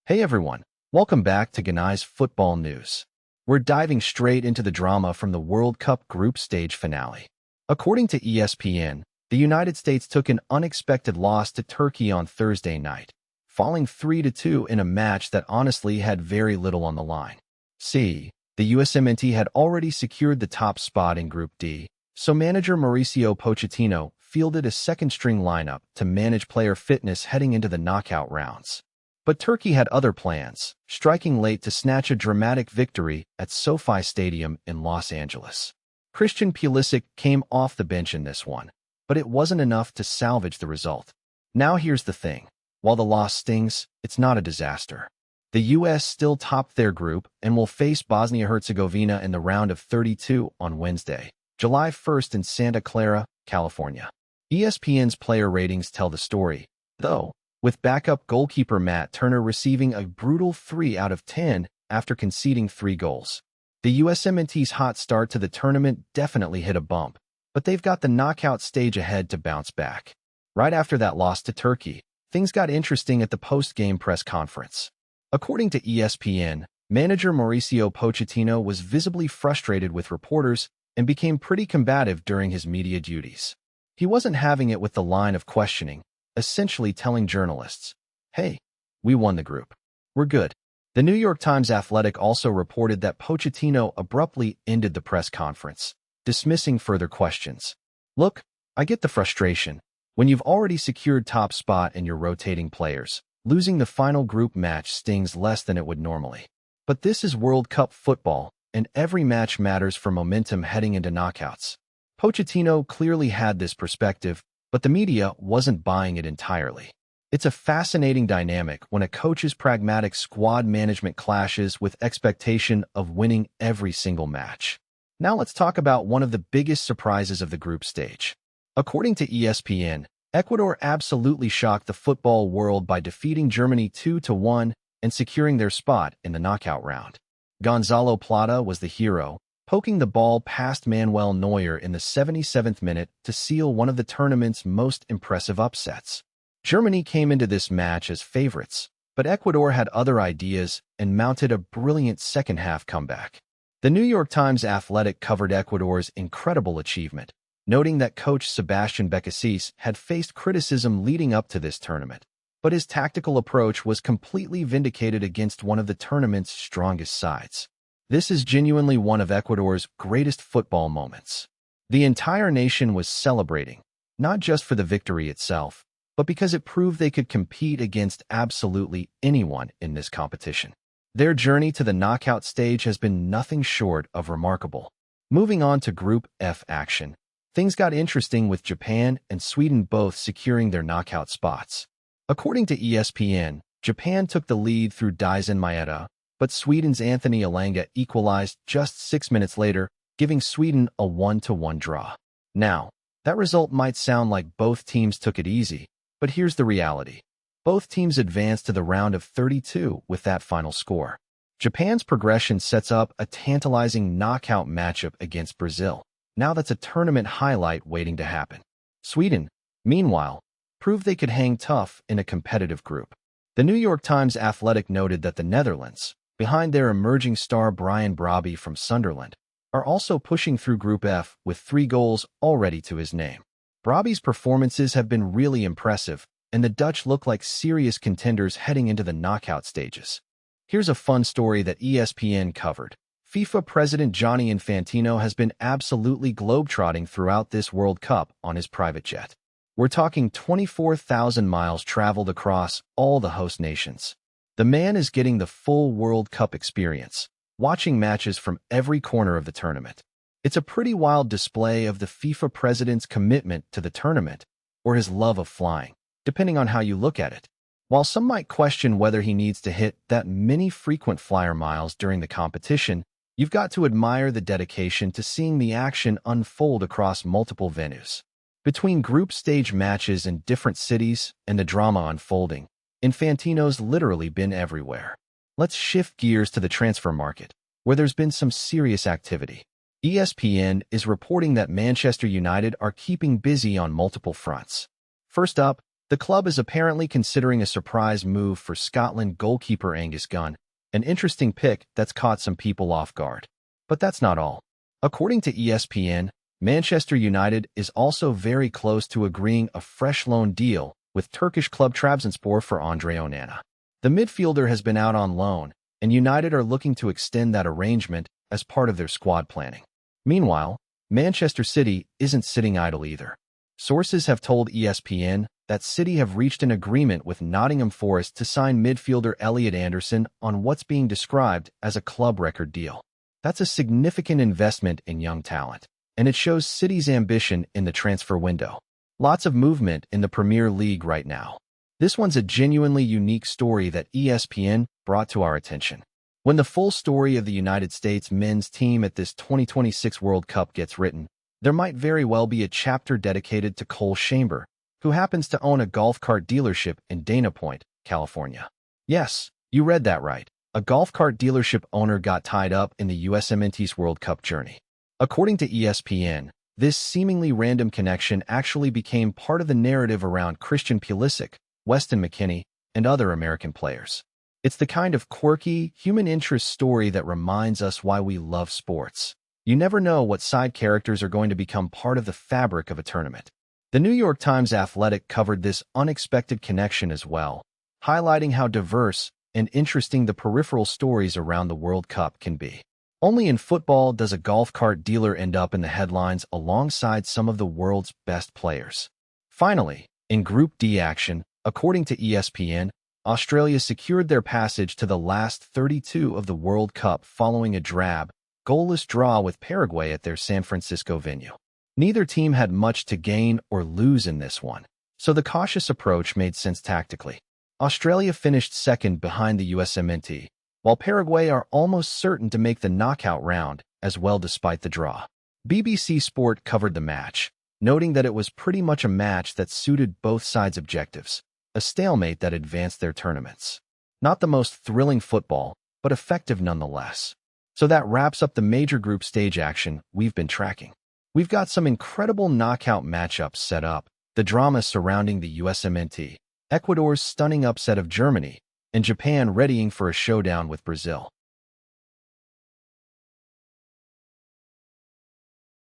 Hey everyone, welcome back to Genai's Football News. We're diving straight into the drama from the World Cup group stage finale. According to ESPN, the United States took an unexpected loss to Turkey on Thursday night, falling 3-2 in a match that honestly had very little on the line. The USMNT had already secured the top spot in Group D, so manager Mauricio Pochettino fielded a second-string lineup to manage player fitness heading into the knockout rounds. But Turkey had other plans, striking late to snatch a dramatic victory at SoFi Stadium in Los Angeles. Christian Pulisic came off the bench in this one, but it wasn't enough to salvage the result. Now here's the thing. While the loss stings, it's not a disaster. The U.S. still topped their group and will face Bosnia-Herzegovina in the round of 32 on Wednesday, July 1st in Santa Clara, California. ESPN's player ratings tell the story, though, with backup goalkeeper Matt Turner receiving a brutal 3 out of 10 after conceding 3 goals. The USMNT's hot start to the tournament definitely hit a bump, but they've got the knockout stage ahead to bounce back. Right after that loss to Turkey, things got interesting at the post-game press conference. According to ESPN, manager Mauricio Pochettino was visibly frustrated with reporters and became pretty combative during his media duties. He wasn't having it with the line of questioning, essentially telling journalists, "Hey, we won the group. We're good." The New York Times Athletic also reported that Pochettino abruptly ended the press conference, dismissing further questions. "Look, I get the frustration. When you've already secured top spot and you're rotating players, losing the final group match stings less than it would normally. But this is World Cup football, and every match matters for momentum heading into knockouts." Pochettino clearly had this perspective, but the media wasn't buying it entirely. It's a fascinating dynamic when a coach's pragmatic squad management clashes with expectation of winning every single match. Now let's talk about one of the biggest surprises of the group stage. According to ESPN, Ecuador absolutely shocked the football world by defeating Germany 2-1 and securing their spot in the knockout round. Gonzalo Plata was the hero, poking the ball past Manuel Neuer in the 77th minute to seal one of the tournament's most impressive upsets. Germany came into this match as favorites, but Ecuador had other ideas and mounted a brilliant second-half comeback. The New York Times Athletic covered Ecuador's incredible achievement, noting that coach Sebastian Becassis had faced criticism leading up to this tournament, but his tactical approach was completely vindicated against one of the tournament's strongest sides. This is genuinely one of Ecuador's greatest football moments. The entire nation was celebrating, not just for the victory itself, but because it proved they could compete against absolutely anyone in this competition. Their journey to the knockout stage has been nothing short of remarkable. Moving on to Group F action, things got interesting with Japan and Sweden both securing their knockout spots. According to ESPN, Japan took the lead through Daisen Maeda, but Sweden's Anthony Elanga equalized just 6 minutes later, giving Sweden a 1-1 draw. Now, that result might sound like both teams took it easy, but here's the reality. Both teams advanced to the round of 32 with that final score. Japan's progression sets up a tantalizing knockout matchup against Brazil. Now that's a tournament highlight waiting to happen. Sweden, meanwhile, proved they could hang tough in a competitive group. The New York Times Athletic noted that the Netherlands, behind their emerging star Brian Brobby from Sunderland, are also pushing through Group F with 3 goals already to his name. Brobby's performances have been really impressive, and the Dutch look like serious contenders heading into the knockout stages. Here's a fun story that ESPN covered. FIFA President Gianni Infantino has been absolutely globetrotting throughout this World Cup on his private jet. We're talking 24,000 miles traveled across all the host nations. The man is getting the full World Cup experience, watching matches from every corner of the tournament. It's a pretty wild display of the FIFA president's commitment to the tournament, or his love of flying, depending on how you look at it. While some might question whether he needs to hit that many frequent flyer miles during the competition, you've got to admire the dedication to seeing the action unfold across multiple venues. Between group stage matches in different cities and the drama unfolding, Infantino's literally been everywhere. Let's shift gears to the transfer market, where there's been some serious activity. ESPN is reporting that Manchester United are keeping busy on multiple fronts. First up, The club is apparently considering a surprise move for Scotland goalkeeper Angus Gunn, an interesting pick that's caught some people off guard. But that's not all. According to ESPN, Manchester United is also very close to agreeing a fresh loan deal with Turkish club Trabzonspor for Andre Onana. The midfielder has been out on loan, and United are looking to extend that arrangement as part of their squad planning. Meanwhile, Manchester City isn't sitting idle either. Sources have told ESPN that City have reached an agreement with Nottingham Forest to sign midfielder Elliot Anderson on what's being described as a club record deal. That's a significant investment in young talent, and it shows City's ambition in the transfer window. Lots of movement in the Premier League right now. This one's a genuinely unique story that ESPN brought to our attention. When the full story of the United States men's team at this 2026 World Cup gets written, there might very well be a chapter dedicated to Cole Chamber, who happens to own a golf cart dealership in Dana Point, California. Yes, you read that right. A golf cart dealership owner got tied up in the USMNT's World Cup journey. According to ESPN, this seemingly random connection actually became part of the narrative around Christian Pulisic, Weston McKennie, and other American players. It's the kind of quirky, human interest story that reminds us why we love sports. You never know what side characters are going to become part of the fabric of a tournament. The New York Times Athletic covered this unexpected connection as well, highlighting how diverse and interesting the peripheral stories around the World Cup can be. Only in football does a golf cart dealer end up in the headlines alongside some of the world's best players. Finally, in Group D action, according to ESPN, Australia secured their passage to the last 32 of the World Cup following a drab, goalless draw with Paraguay at their San Francisco venue. Neither team had much to gain or lose in this one, so the cautious approach made sense tactically. Australia finished second behind the USMNT, while Paraguay are almost certain to make the knockout round as well despite the draw. BBC Sport covered the match, noting that it was pretty much a match that suited both sides' objectives, a stalemate that advanced their tournaments. Not the most thrilling football, but effective nonetheless. So that wraps up the major group stage action we've been tracking. We've got some incredible knockout matchups set up, the drama surrounding the USMNT, Ecuador's stunning upset of Germany, and Japan readying for a showdown with Brazil.